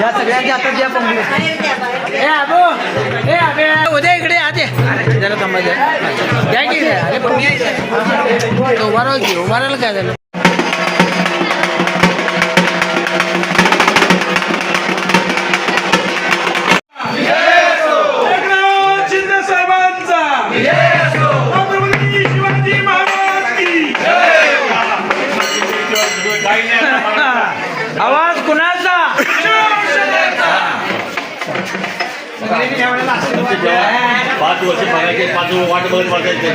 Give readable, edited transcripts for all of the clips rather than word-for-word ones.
या सगळ्यांच्या हातात द्या पंगू. ए आबो, ए आबे उद्या इकडे आते जरा थांबायचं घ्या की. अरे पण मी उभा राहा की, उभा राहायला काय झालं. आवाज कुणाचा. 5 वर्ष बघायचे, 5 वाट बघत बघायचे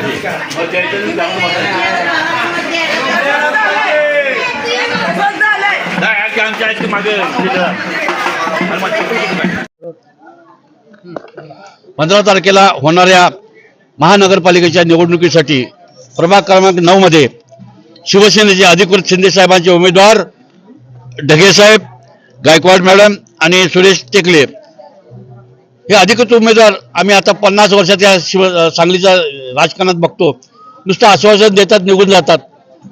आमच्या आहेत मागे. 15 तारखेला होणाऱ्या महानगरपालिकेच्या निवडणुकीसाठी प्रभाग क्रमांक 9 मध्ये शिवसेनेचे अधिकृत शिंदे साहेबांचे उमेदवार ढगे साहेब, गायकवाड मॅडम आणि सुरेश टेकले हे अधिकृत उमेदवार आम्ही आता 50 वर्षात या सांगलीच्या राजकारणात बघतो. नुसतं आश्वासन देतात, निघून जातात.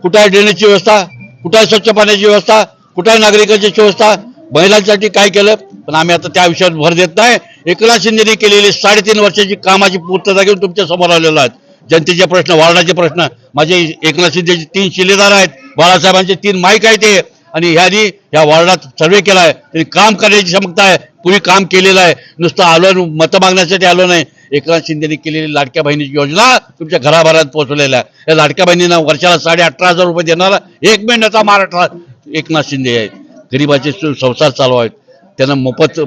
कुठं आहे ड्रेनेजची व्यवस्था, कुठं आहे स्वच्छ पाण्याची व्यवस्था, कुठं आहे नागरिकांची व्यवस्था, महिलांसाठी काय केलं. पण आम्ही आता त्या विषयावर भर देत नाही. एकनाथ शिंदेने केलेली 3.5 वर्षाची कामाची पूर्तता घेऊन तुमच्या समोर आलेलो आहेत. जनतेचे प्रश्न, वार्डाचे प्रश्न, माझे एकनाथ शिंदेचे 3 शिलेदार आहेत, बाळासाहेबांचे 3 माईक आहेत ते. आणि ह्यांनी या वार्डात सर्वे केला आहे. त्यांनी काम करण्याची क्षमता आहे, पूर्वी काम केलेलं आहे. नुसतं आलो मतं मागण्यासाठी आलो नाही. एकनाथ शिंदेने केलेली लाडक्या बहिणीची योजना तुमच्या घराभरात पोहोचवलेल्या आहे. या लाडक्या बहिणींना वर्षाला 18,500 रुपये देणारा एक महिन्याचा महाराष्ट्रात एकनाथ शिंदे आहेत. गरिबाचे संसार चालवावेत, त्यांना मोफत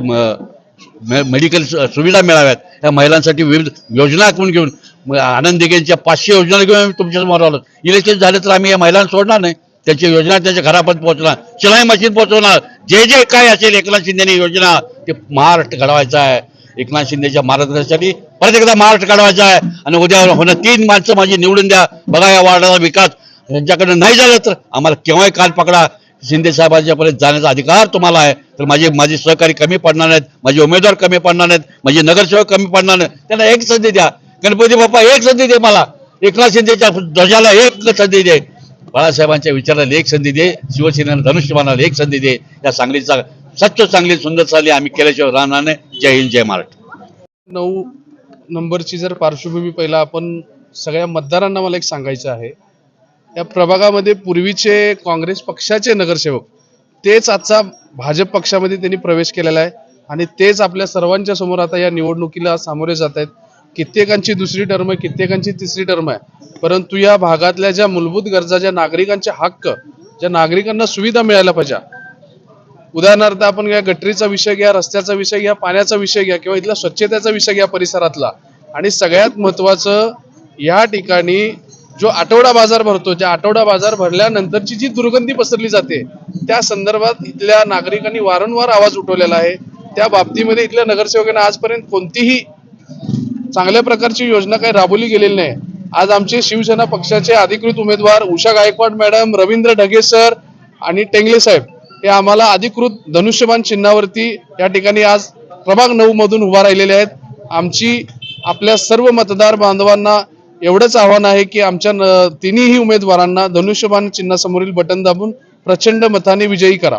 मेडिकल सुविधा मिळाव्यात, या महिलांसाठी विविध योजना आखून घेऊन आनंद दिघेंच्या 500 योजना घेऊन आम्ही तुमच्यासमोर आलो. इलेक्शन झाले तर आम्ही या महिलांना सोडणार नाही. त्याची योजना त्यांच्या घरापर्यंत पोहोचणार, शिलाई मशीन पोहोचवणार, जे जे काय असेल एकनाथ शिंदेने योजना ते महाराष्ट्र घडवायचा आहे. एकनाथ शिंदेच्या मार्गदर्शनासाठी परत एकदा महाराष्ट्र घडवायचा आहे. आणि उद्या होणं 3 माणसं माझी निवडून द्या. बघा या वार्डाचा विकास यांच्याकडनं नाही झालं तर आम्हाला केव्हाही काल पकडा. शिंदे साहेबांच्यापर्यंत जाण्याचा अधिकार तुम्हाला आहे. तर माझे सहकारी कमी पडणार नाहीत, माझे उमेदवार कमी पडणार नाहीत, माझे नगरसेवक कमी पडणार नाहीत. त्यांना एक संधी द्या. गणपती बाप्पा एक संधी दे मला. एकनाथ शिंदेच्या ध्वजाला एक संधी दे. बाळासाहेबांच्या विचाराला एक संधी दे. शिवसेनेला धनुष्यबाणाला एक संधी दे. या सांगलीचा स्वच्छ चांगली सुंदर चाली आम्ही केल्याशिवाय राहणार नाही. जय हिंद, जय महाराष्ट्र. 9 नंबरची जर पार्श्वभूमी पहिला आपण सगळ्या मतदारांना मला एक सांगायचं आहे. या प्रभागामध्ये पूर्वीचे काँग्रेस पक्षाचे नगरसेवक तेच आजचा भाजप पक्षामध्ये त्यांनी प्रवेश केलेला आहे. आणि तेच आपल्या सर्वांच्या समोर आता या निवडणुकीला सामोरे जात आहेत. कित्येकांची 2री टर्म आहे, कित्येकांची 3री टर्म आहे. परंतु या भागातल्या ज्या मूलभूत गरजा, ज्या नागरिकांचे हक्क, ज्या नागरिकांना सुविधा मिळायला पाहिजे, उदाहरणार्थ आपण या गटरीचा विषय घ्या, रस्त्याचा विषय घ्या, पाण्याचा विषय घ्या किंवा इथला स्वच्छतेचा विषय घ्या परिसरातला. आणि सगळ्यात महत्त्वाचं या ठिकाणी जो आठवडा बाजार भरतो, ज्या आठवडा बाजार भरल्यानंतरची जी दुर्गंधी पसरली जाते त्या संदर्भात इथल्या नागरिकांनी वारंवार आवाज उठवलेला आहे. त्या बाबतीमध्ये इथल्या नगरसेवकांना आजपर्यंत कोणतीही चांगल्या प्रकारची योजना काही राबवली गेलेली नाही. आज आमचे शिवसेना पक्षाचे अधिकृत उमेदवार उषा गायकवाड मॅडम, रवींद्र ढगे सर आणि टेंगले साहेब हे आम्हाला अधिकृत धनुष्यबाण चिन्हावरती या ठिकाणी आज प्रभाग 9 मधून उभा राहिलेले आहेत. आमची आपल्या सर्व मतदार बांधवांना एवढंच आव्हान आहे की आमच्या तिन्ही उमेदवारांना धनुष्यबाण चिन्हासमोरील बटन दाबून प्रचंड मताने विजयी करा.